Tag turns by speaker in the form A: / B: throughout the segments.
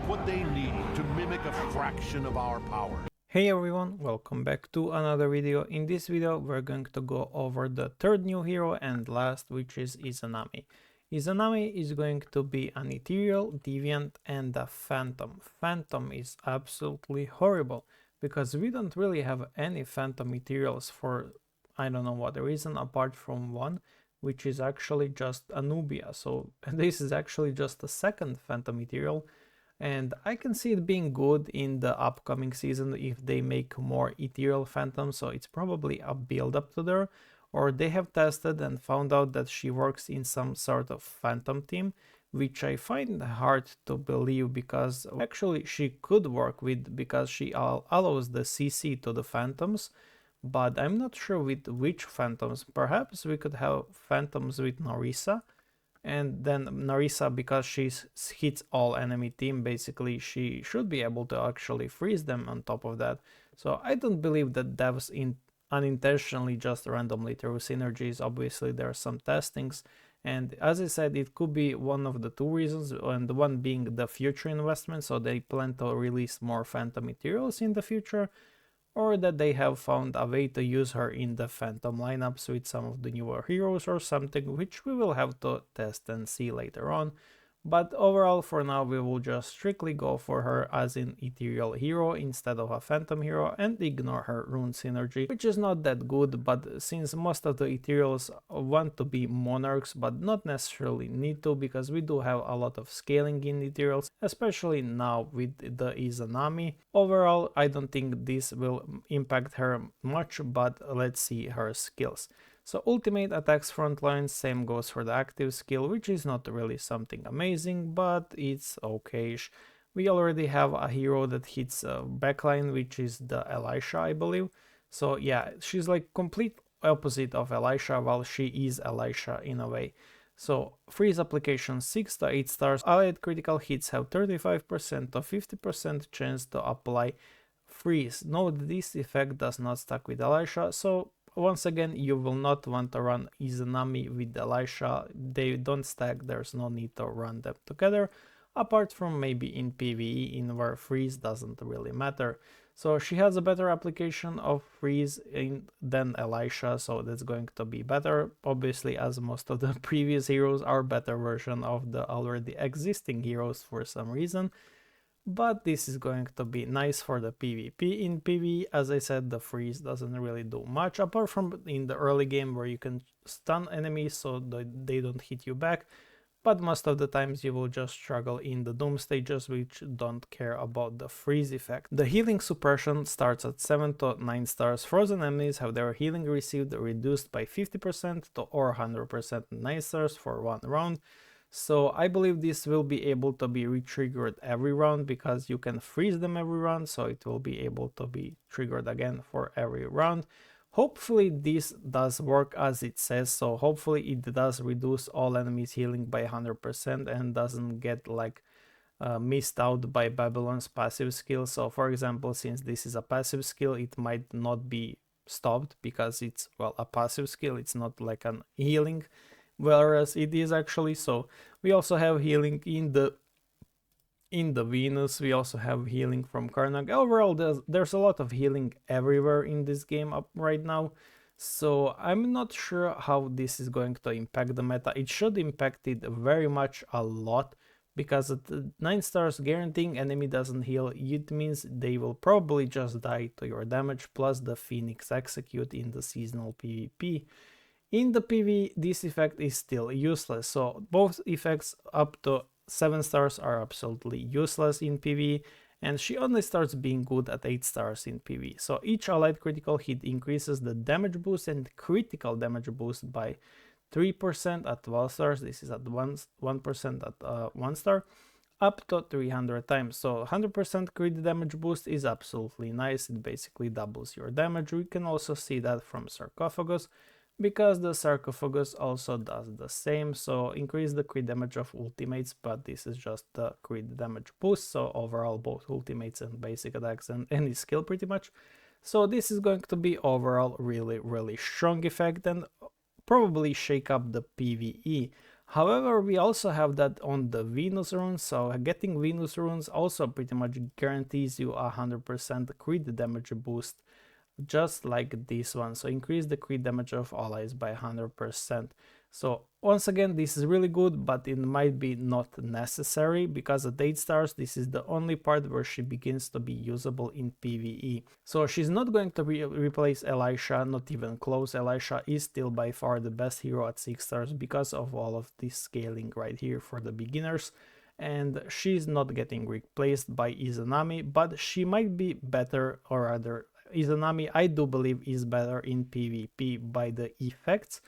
A: what they need to mimic a fraction of our power.
B: Hey everyone, welcome back to another video. In this video we're going to go over the third new hero and last, which is Izanami. Izanami is going to be an ethereal, deviant and a phantom. Phantom is absolutely horrible because we don't really have any phantom ethereals for I don't know what reason apart from one, which is actually just Anubia. So this is actually just the second phantom ethereal. And I can see it being good in the upcoming season if they make more ethereal phantoms, so it's probably a build up to there, or they have tested and found out that she works in some sort of phantom team, which I find hard to believe because actually she could work with, because she allows the CC to the phantoms, but I'm not sure with which phantoms. Perhaps we could have phantoms with Narissa. And then Narissa, because she hits all enemy team, basically she should be able to actually freeze them on top of that. So I don't believe that devs unintentionally just randomly throw synergies. Obviously there are some testings, and as I said, it could be one of the two reasons, and one being the future investment, so they plan to release more phantom materials in the future, or that they have found a way to use her in the phantom lineups with some of the newer heroes or something, which we will have to test and see later on. But overall, for now, we will just strictly go for her as an ethereal hero instead of a phantom hero and ignore her rune synergy, which is not that good, but since most of the ethereals want to be monarchs but not necessarily need to, because we do have a lot of scaling in ethereals, especially now with the Izanami. Overall, I don't think this will impact her much, but let's see her skills. So ultimate attacks frontlines, same goes for the active skill, which is not really something amazing, but it's okay-ish. We already have a hero that hits backline, which is the Elisha, I believe. So yeah, she's like complete opposite of Elisha, while she is Elisha in a way. So freeze application 6 to 8 stars, allied critical hits have 35% to 50% chance to apply freeze. Note this effect does not stack with Elisha, so once again, you will not want to run Izanami with Elisha. They don't stack, there's no need to run them together, apart from maybe in PvE, in where freeze doesn't really matter. So she has a better application of freeze than Elisha, so that's going to be better, obviously, as most of the previous heroes are better version of the already existing heroes for some reason. But this is going to be nice for the PvP. In PvE, as I said, the freeze doesn't really do much, apart from in the early game where you can stun enemies so that they don't hit you back, but most of the times you will just struggle in the doom stages, which don't care about the freeze effect. The healing suppression starts at 7 to 9 stars. Frozen enemies have their healing received reduced by 50% to or 100% 9 stars for 1 round. So I believe this will be able to be re-triggered every round, because you can freeze them every round, so it will be able to be triggered again for every round. Hopefully this does work as it says, so hopefully it does reduce all enemies healing by 100% and doesn't get like missed out by Babylon's passive skill. So for example, since this is a passive skill, it might not be stopped because it's, well, a passive skill, it's not like an healing, whereas it is actually. So we also have healing in the Venus, we also have healing from Karnak. Overall, there's a lot of healing everywhere in this game up right now, so I'm not sure how this is going to impact the meta. It should impact it very much a lot, because at 9 stars guaranteeing enemy doesn't heal, it means they will probably just die to your damage plus the Phoenix Execute in the seasonal PvP. In the PvE, this effect is still useless, so both effects up to 7 stars are absolutely useless in PvE, and she only starts being good at 8 stars in PvE. So each allied critical hit increases the damage boost and critical damage boost by 3% at 12 stars, this is at 1% at 1 star, up to 300 times. So 100% crit damage boost is absolutely nice, it basically doubles your damage. We can also see that from Sarcophagus, because the Sarcophagus also does the same, so increase the crit damage of ultimates, but this is just the crit damage boost, so overall both ultimates and basic attacks and any skill pretty much. So this is going to be overall really strong effect and probably shake up the PvE. However, we also have that on the Venus runes, so getting Venus runes also pretty much guarantees you a 100% crit damage boost, just like this one. So increase the crit damage of allies by 100%. So once again, this is really good, but it might be not necessary because at 8 stars, this is the only part where she begins to be usable in PvE. So she's not going to replace Elisha, not even close. Elisha is still by far the best hero at 6 stars because of all of this scaling right here for the beginners. And she's not getting replaced by Izanami, but she might be better, or rather Izanami I do believe is better in PvP by the effects,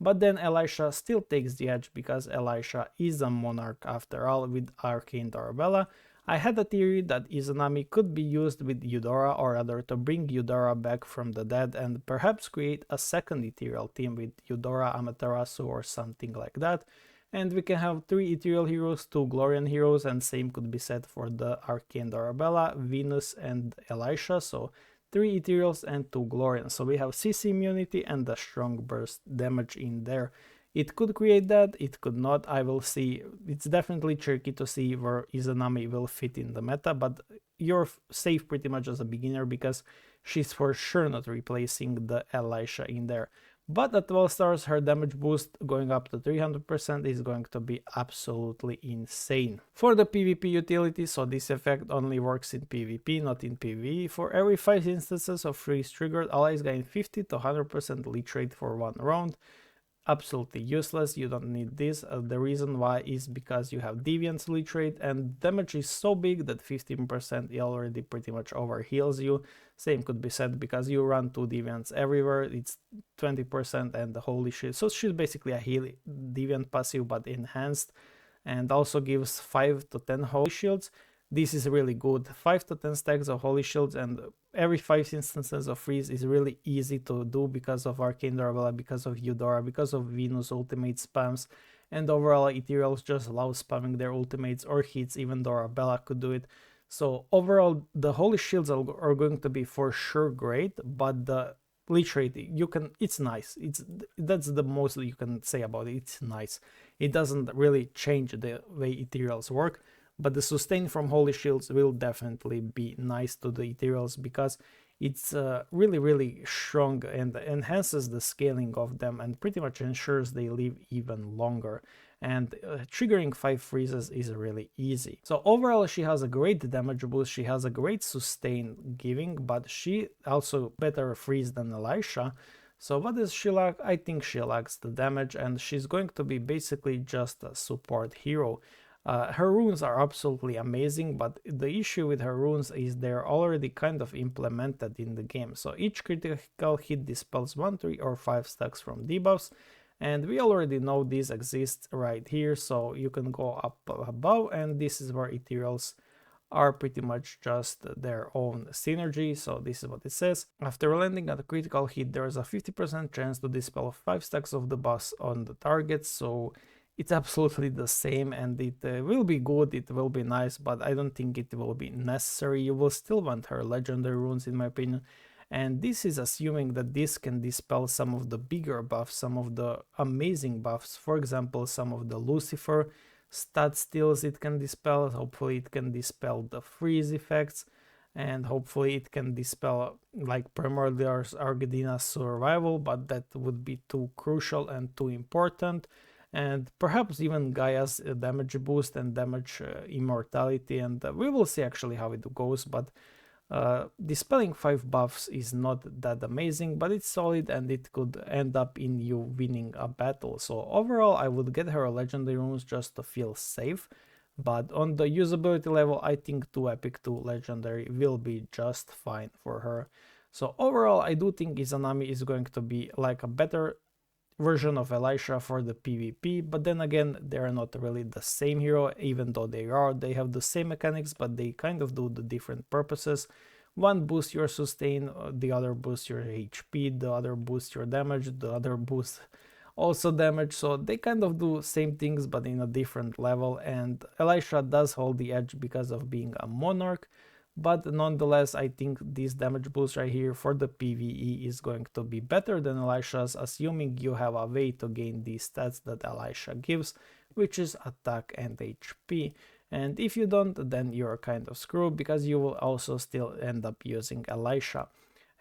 B: but then Elisha still takes the edge because Elisha is a monarch after all with Arcane Dorabella. I had a theory that Izanami could be used with Eudora, or rather to bring Eudora back from the dead and perhaps create a second ethereal team with Eudora, Amaterasu or something like that. And we can have 3 ethereal heroes, 2 Glorian heroes, and same could be said for the Arcane Dorabella, Venus and Elisha, so 3 ethereals and 2 Glorians. So we have CC immunity and a strong burst damage in there. It could create that, it could not, I will see. It's definitely tricky to see where Izanami will fit in the meta, but you're safe pretty much as a beginner because she's for sure not replacing the Elisha in there. But at 12 stars, her damage boost going up to 300% is going to be absolutely insane. For the PvP utility, so this effect only works in PvP, not in PvE. For every 5 instances of freeze triggered, allies gain 50 to 100% leech rate for 1 round. Absolutely useless, you don't need this. The reason why is because you have Deviant's leech rate and damage is so big that 15% already pretty much overheals you. Same could be said because you run 2 Deviants everywhere, it's 20% and the holy shit. So she's basically a heal Deviant passive but enhanced, and also gives 5 to 10 holy shields. This is really good, 5 to 10 stacks of holy shields, and every 5 instances of freeze is really easy to do because of Arcane Dorabella, because of Eudora, because of Venus ultimate spams, and overall ethereals just love spamming their ultimates or hits, even Dorabella could do it. So overall the holy shields are going to be for sure great, but the leech rate, it's nice. That's the most you can say about it. It's nice. It doesn't really change the way ethereals work. But the sustain from holy shields will definitely be nice to the ethereals because it's really strong and enhances the scaling of them and pretty much ensures they live even longer. And triggering 5 freezes is really easy. So overall she has a great damage boost, she has a great sustain giving, but she also better freeze than Elisha. So what does she lack? I think she lacks the damage, and she's going to be basically just a support hero. Her runes are absolutely amazing, but the issue with her runes is they're already kind of implemented in the game. So each critical hit dispels 1, 3 or 5 stacks from debuffs, and we already know this exists right here, so you can go up above, and this is where ethereals are pretty much just their own synergy. So this is what it says. After landing at a critical hit, there is a 50% chance to dispel 5 stacks of the buffs on the target, so it's absolutely the same, and it will be good, it will be nice, but I don't think it will be necessary. You will still want her legendary runes in my opinion, and this is assuming that this can dispel some of the bigger buffs, some of the amazing buffs, for example some of the Lucifer stat steals it can dispel. Hopefully it can dispel the freeze effects, and hopefully it can dispel like Primordial's Argadina's survival, but that would be too crucial and too important. And perhaps even Gaia's damage boost and damage immortality, and we will see actually how it goes, but dispelling 5 buffs is not that amazing, but it's solid and it could end up in you winning a battle. So overall I would get her legendary runes just to feel safe, but on the usability level I think 2 epic, 2 legendary will be just fine for her. So overall I do think Izanami is going to be like a better version of Elisha for the PvP, but then again they are not really the same hero, even though they have the same mechanics, but they kind of do the different purposes. One boosts your sustain, the other boosts your HP, the other boosts your damage, the other boosts also damage, so they kind of do same things but in a different level, and Elisha does hold the edge because of being a monarch. But nonetheless, I think this damage boost right here for the PvE is going to be better than Elisha's, assuming you have a way to gain these stats that Elisha gives. which is attack and HP. And if you don't, then you're kind of screwed, because you will also still end up using Elisha.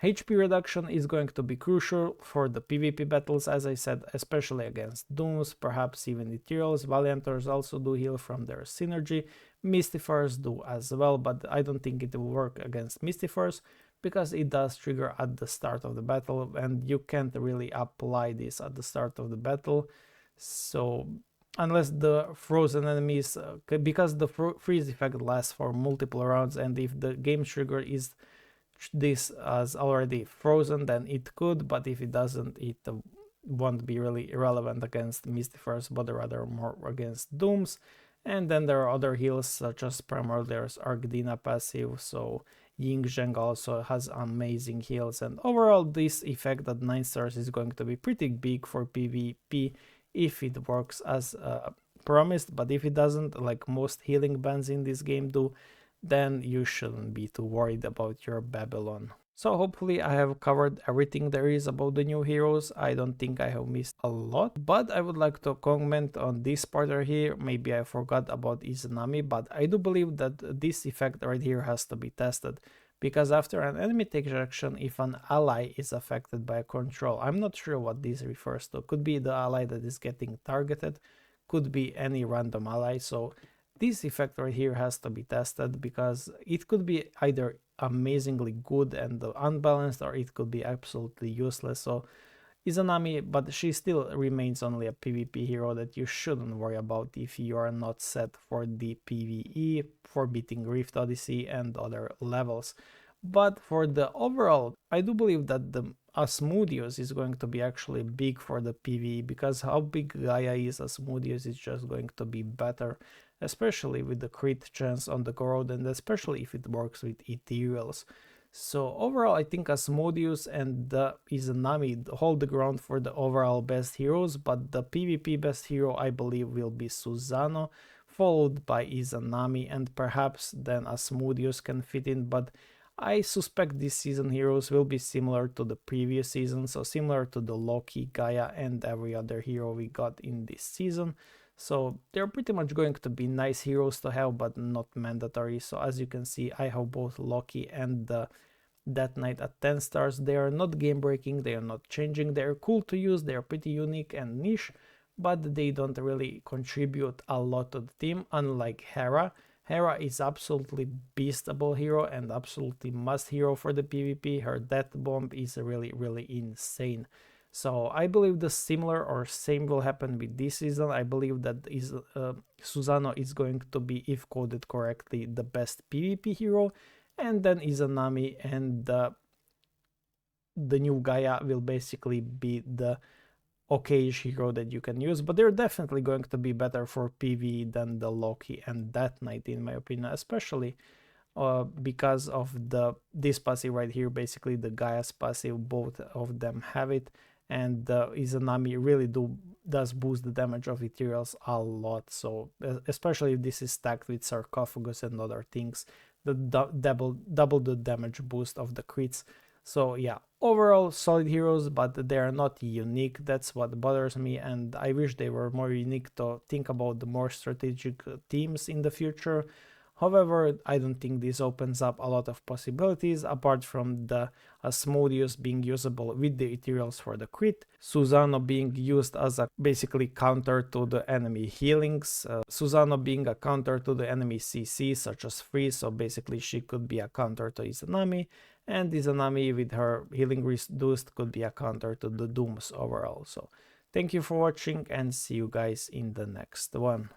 B: HP reduction is going to be crucial for the PvP battles, as I said, especially against Dooms, perhaps even Ethereals. Valiantors also do heal from their synergy. Mystifers do as well, but I don't think it will work against Mystifers, because it does trigger at the start of the battle, and you can't really apply this at the start of the battle. So unless the frozen enemies, because the freeze effect lasts for multiple rounds, and if the game trigger is this as already frozen, then it could, but if it doesn't, it won't be really irrelevant against Mystifers, but rather more against Dooms. And then there are other heals such as Primordial's Arcdina passive, so Ying Zheng also has amazing heals, and overall this effect at 9 stars is going to be pretty big for PvP if it works as promised, but if it doesn't, like most healing bans in this game do, then you shouldn't be too worried about your Babylon. So hopefully I have covered everything there is about the new heroes. I don't think I have missed a lot, but I would like to comment on this part right here. Maybe I forgot about Izanami, but I do believe that this effect right here has to be tested, because after an enemy takes action, if an ally is affected by a control, I'm not sure what this refers to. Could be the ally that is getting targeted, could be any random ally. So this effect right here has to be tested, because it could be either amazingly good and unbalanced, or it could be absolutely useless. So Izanami, but she still remains only a PvP hero that you shouldn't worry about if you are not set for the PvE, for beating Rift Odyssey and other levels. But for the overall, I do believe that the Asmodeus is going to be actually big for the PvE, because how big Gaia is, Asmodeus is just going to be better, especially with the crit chance on the Gorod, and especially if it works with Ethereals. So overall, I think Asmodeus and the Izanami hold the ground for the overall best heroes, but the PvP best hero I believe will be Susanoo, followed by Izanami, and perhaps then Asmodeus can fit in, but I suspect this season heroes will be similar to the previous season, so similar to the Loki, Gaia, and every other hero we got in this season. So they're pretty much going to be nice heroes to have, but not mandatory. So as you can see, I have both Loki and the Death Knight at 10 stars. They are not game breaking, they are not changing, they're cool to use, they're pretty unique and niche, but they don't really contribute a lot to the team, unlike Hera. Hera is absolutely beastable hero and absolutely must hero for the PvP. Her death bomb is really insane. So I believe the similar or same will happen with this season. I believe that Susanoo is going to be, if coded correctly, the best PvP hero, and then Izanami and the new Gaia will basically be the okay-ish hero that you can use, but they're definitely going to be better for PvE than the Loki and Death Knight, in my opinion, especially because of this passive right here, basically the Gaia's passive. Both of them have it, and Izanami really does boost the damage of Ethereals a lot. So especially if this is stacked with Sarcophagus and other things, the double the damage boost of the crits. So yeah, overall solid heroes, but they are not unique. That's what bothers me, and I wish they were more unique to think about the more strategic teams in the future. However, I don't think this opens up a lot of possibilities, apart from the Asmodeus being usable with the Ethereals for the crit, Susanoo being used as a basically counter to the enemy healings, Susanoo being a counter to the enemy CC such as freeze, so basically she could be a counter to Izanami, and Izanami with her healing reduced could be a counter to the Dooms overall. So thank you for watching, and see you guys in the next one.